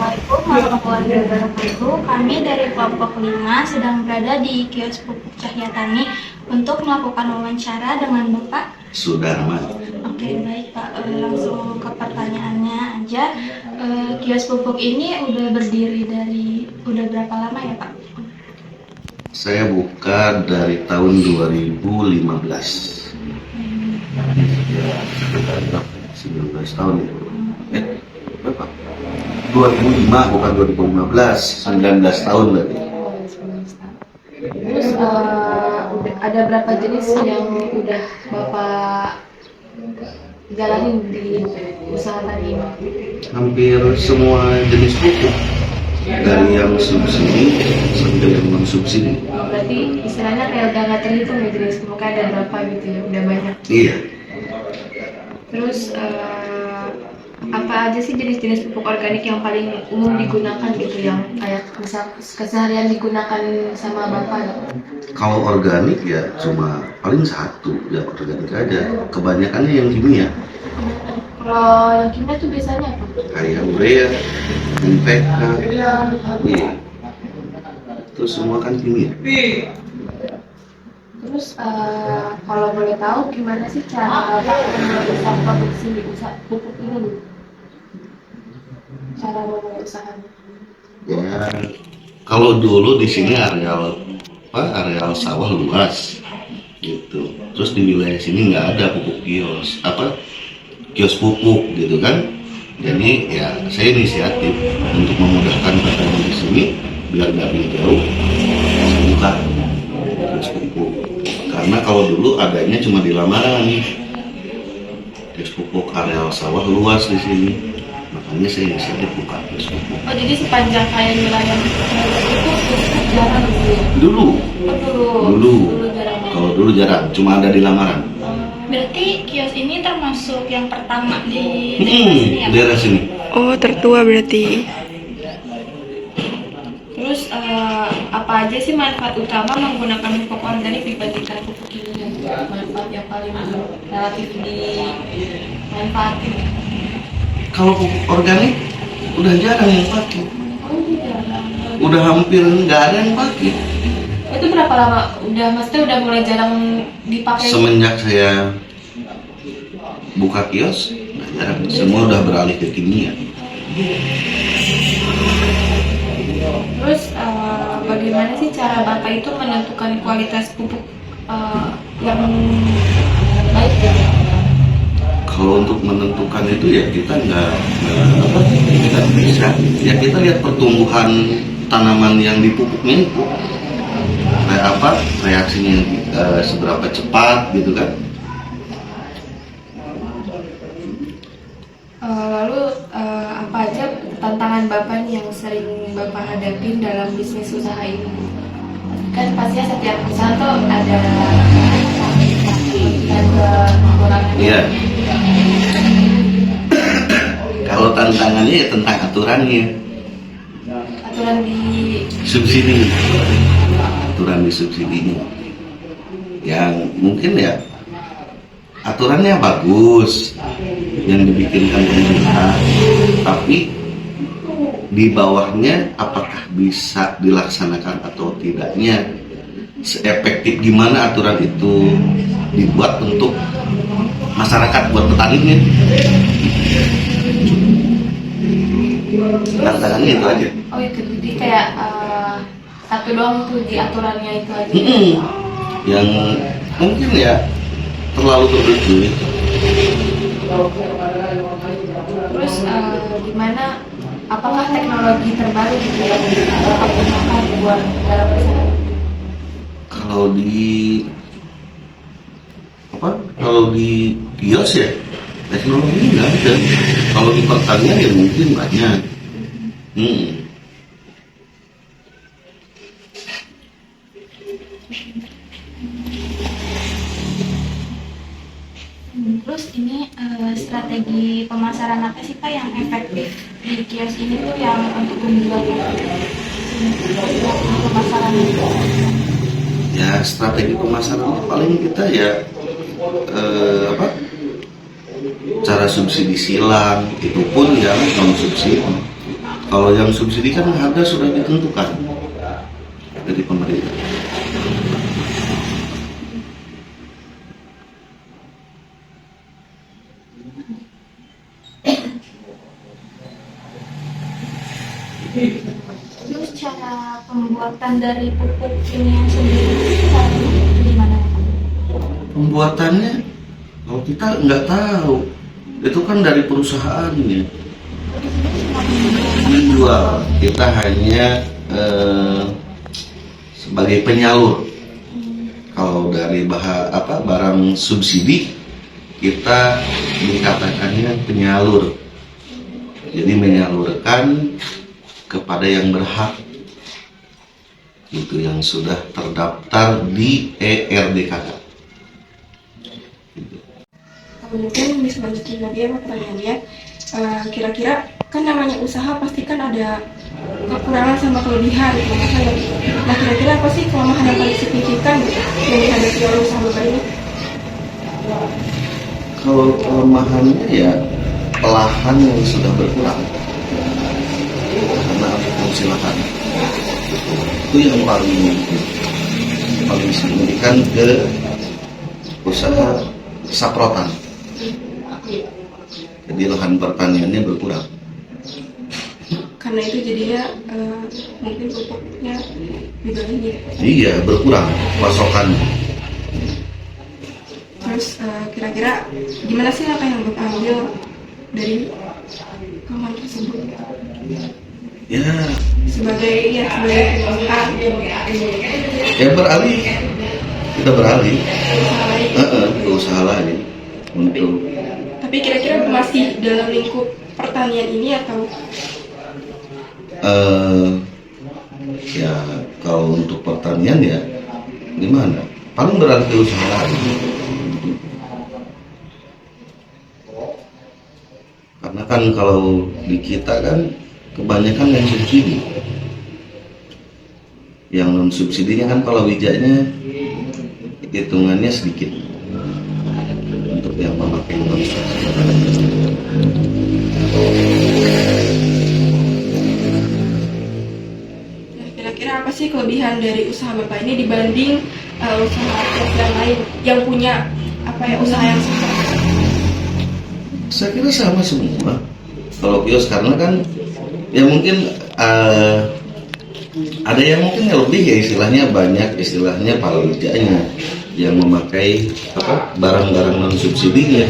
Assalamualaikum warahmatullahi wabarakatuh. Kami dari kelompok 5 sedang berada di kios pupuk Cahya Tani untuk melakukan wawancara dengan Bapak Sudarman. Oke, baik Pak. Langsung ke pertanyaannya aja. Kios pupuk ini udah berdiri udah berapa lama ya Pak? Saya buka dari tahun 2015. Sekitar 19 tahun ya. Berapa? 2005 bukan 2015, 19 tahun berarti. Terus ada berapa jenis yang udah Bapak jalanin di usaha tadi ini? Hampir semua jenis pupuk, dari yang subsidi sampai yang non subsidi. Berarti istilahnya kayak udah nggak terhitung ya jenis pupuknya ada berapa gitu ya, udah banyak. Iya. Terus apa aja sih jenis-jenis pupuk organik yang paling umum digunakan gitu, yang kayak misal keseharian digunakan sama Bapak gitu? Kalau organik ya cuma paling satu ya, organik aja. Kebanyakannya yang kimia. Kalau yang kimia tuh biasanya apa? Kayak urea, NPK, iya. Itu semua kan kimia. Terus kalau boleh tahu gimana sih cara Bapak bisa produksi usaha pupuk ini? Cara memulai usahanya? Ya, kalau dulu di sini areal sawah luas gitu. Terus di wilayah sini nggak ada pupuk kios pupuk gitu kan. Jadi ya saya inisiatif untuk memudahkan petani di sini biar nggak beli jauh, saya buka kios pupuk. Karena kalau dulu adanya cuma di lamaran, kios pupuk areal sawah luas di sini. Makanya saya inisiatif buka kios pupuk. Oh, jadi sepanjang kayak wilayah itu jarang gitu ya? Dulu Jarang. kalau dulu jarang, cuma ada di lamaran. Berarti kios ini termasuk yang pertama di daerah sini ya Pak? Daerah sini. Oh, tertua berarti. Terus apa aja sih manfaat utama menggunakan pupuk organik dibandingkan pupuk kimia? Manfaat yang paling relatif dimanfaatin. Kalau pupuk organik udah jarang yang pakai. Oh, jarang. Udah hampir nggak ada yang pakai. Itu berapa lama? Maksudnya udah mulai jarang dipakai? Semenjak saya buka kios, udah jarang. Semua udah beralih ke kimia. Terus bagaimana sih cara Bapak itu menentukan kualitas pupuk yang baik gitu? Kalau untuk menentukan itu ya kita nggak bisa. Ya kita lihat pertumbuhan tanaman yang dipupuknya itu kayak apa, reaksinya seberapa cepat gitu kan. Lalu apa aja tantangan Bapak nih yang sering Bapak hadapin dalam bisnis usaha ini? Kan pastinya setiap usaha tuh ada kekurangan. Iya. Kalau tantangannya ya tentang aturannya. Aturan di Subsidi. Aturan di subsidinya. Yang mungkin ya aturannya bagus yang dibikinkan pemerintah, tapi di bawahnya apakah bisa dilaksanakan atau tidaknya, seefektif gimana aturan itu dibuat untuk masyarakat, buat petaninya. Tantangannya itu aja. Oh itu, jadi kayak satu doang tuh di aturannya itu aja. Yang mungkin ya terlalu berduit. Terus gimana? Apakah teknologi terbaru gitu yang Bapak gunakan buat dalam usaha? Kalau di kios ya teknologi nggak ada. Kalau di pertanian ya mungkin banyak. Terus ini strategi pemasaran apa sih Pak yang efektif di kios ini tuh yang untuk menjual pemasaran itu? Ya strategi pemasaran paling kita ya cara subsidi silang, itu pun yang non subsidi. Kalau yang subsidi kan harga sudah ditentukan dari pemerintah. Terus cara pembuatan dari pupuk kimia sendiri caranya gimana? Pembuatannya, kalau kita nggak tahu, itu kan dari perusahaannya dijual. Kita hanya sebagai penyalur. Kalau dari barang subsidi, kita dikatakannya penyalur. Jadi menyalurkan kepada yang berhak, itu yang sudah terdaftar di ERDKK. Mungkin bisa lanjutin lagi ya pertanyaannya. Kira-kira kan namanya usaha pasti kan ada kekurangan sama kelebihan gitu. Nah kira-kira apa sih kelemahan yang paling signifikan gitu yang dihadapi oleh usaha bapak ini? Kalau kelemahannya ya lahan yang sudah berkurang karena alih fungsi lahan, itu yang paling signifikan ke usaha saprotan. Jadi lahan pertaniannya berkurang. Karena itu jadinya mungkin pupuknya juga ini. Iya, berkurang pasokannya. Terus kira-kira gimana sih apa yang bapak ambil dari kelemahan tersebut? Ya, Sebagai pengusaha ya beralih. Kita beralih usaha lain. ke usaha lain untuk Tapi kira-kira masih dalam lingkup pertanian ini atau ya kalau untuk pertanian ya gimana? Paling beralih ke usaha lain. Karena kan kalau di kita kan kebanyakan yang subsidi. Yang non subsidinya kan palawijanya hitungannya sedikit untuk yang memakai non subsidi. Nah, kira-kira apa sih kelebihan dari usaha bapak ini dibanding usaha yang lain yang punya usaha yang sukses? Saya kira sama semua. Kalau kios karena kan ya mungkin ada yang mungkin lebih ya istilahnya banyak palawijanya yang memakai barang-barang non subsidinya.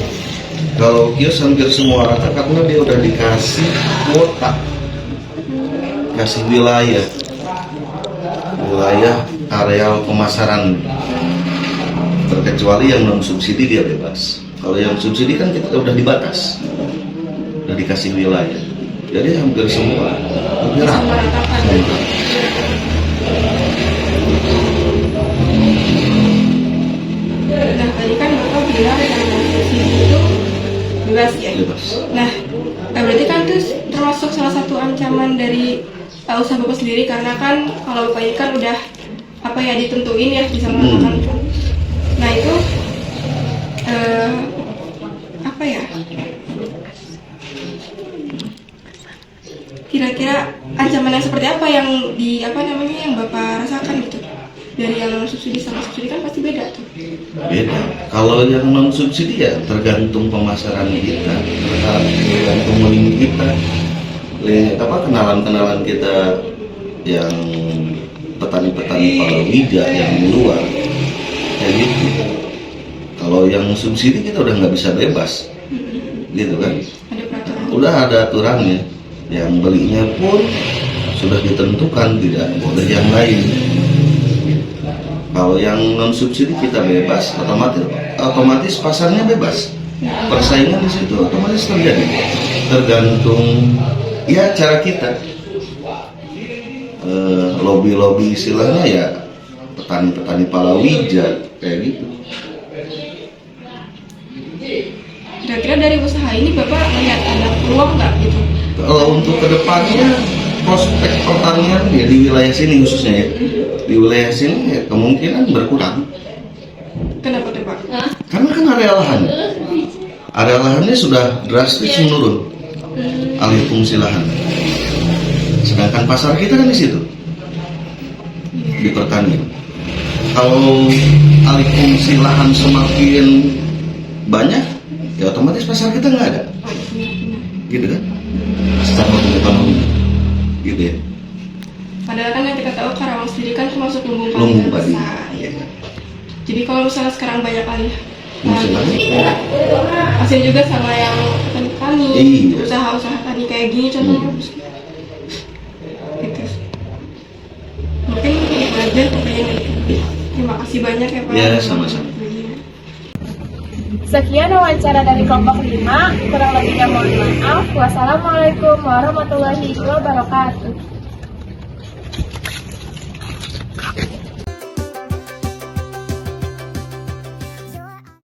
Kalau kios hampir semua rata karena dia udah dikasih kuota, kasih wilayah areal pemasaran, terkecuali yang non subsidi dia bebas. Kalau yang subsidi kan kita udah dibatas, udah dikasih wilayah, jadi hampir semua hampir rata. Nah, tadi kan bapak bilang yang subsidi itu bebas ya. Bebas. Nah, berarti kan itu termasuk salah satu ancaman dari usaha bapak sendiri karena kan kalau bapak ini kan udah ditentuin ya bisa melakukan itu. Nah itu kira-kira ancaman yang seperti apa yang yang bapak rasakan gitu dari yang non subsidi sama subsidi kan pasti beda tuh. Beda. Kalau yang non subsidi ya tergantung pemasaran kita, tergantung link kita, kenalan kita yang petani-petani palawija yang di luar, kayak gitu. Kalau yang subsidi kita udah nggak bisa bebas, gitu kan? Ada peraturan. Udah ada aturannya, yang belinya pun sudah ditentukan, tidak boleh yang lain. Kalau yang non subsidi kita bebas, otomatis pasarnya bebas, persaingan di situ otomatis terjadi. Tergantung ya cara kita, lobby istilahnya ya petani-petani palawija kayak gitu. Kira-kira dari usaha ini bapak melihat ada peluang nggak gitu? Kalau untuk kedepannya prospek pertanian ya di wilayah sini khususnya ya, di wilayah sini ya kemungkinan berkurang. Kenapa tuh pak? Karena kan area lahannya sudah drastis menurun, alih fungsi lahan. sedangkan pasar kita kan di situ, di pertanian. Kalau alih fungsi lahan semakin banyak, ya otomatis pasar kita nggak ada, gitu kan? Secara hukum ekonomi, gitu ya. Padahal kan yang kita tahu Karawang sendiri kan termasuk lumbung Lumbung padi padi. terbesar. Ya. Jadi kalau misalnya sekarang banyak alih Maksudnya? kasihan juga sama yang petani, Iya. usaha-usaha tani kayak gini contohnya. Gitu. Mungkin itu aja pertanyaan itu. Terima kasih banyak ya Pak. Ya, sama-sama. Sekian wawancara dari kelompok 5, kurang lebihnya mohon maaf. Wassalamualaikum warahmatullahi wabarakatuh.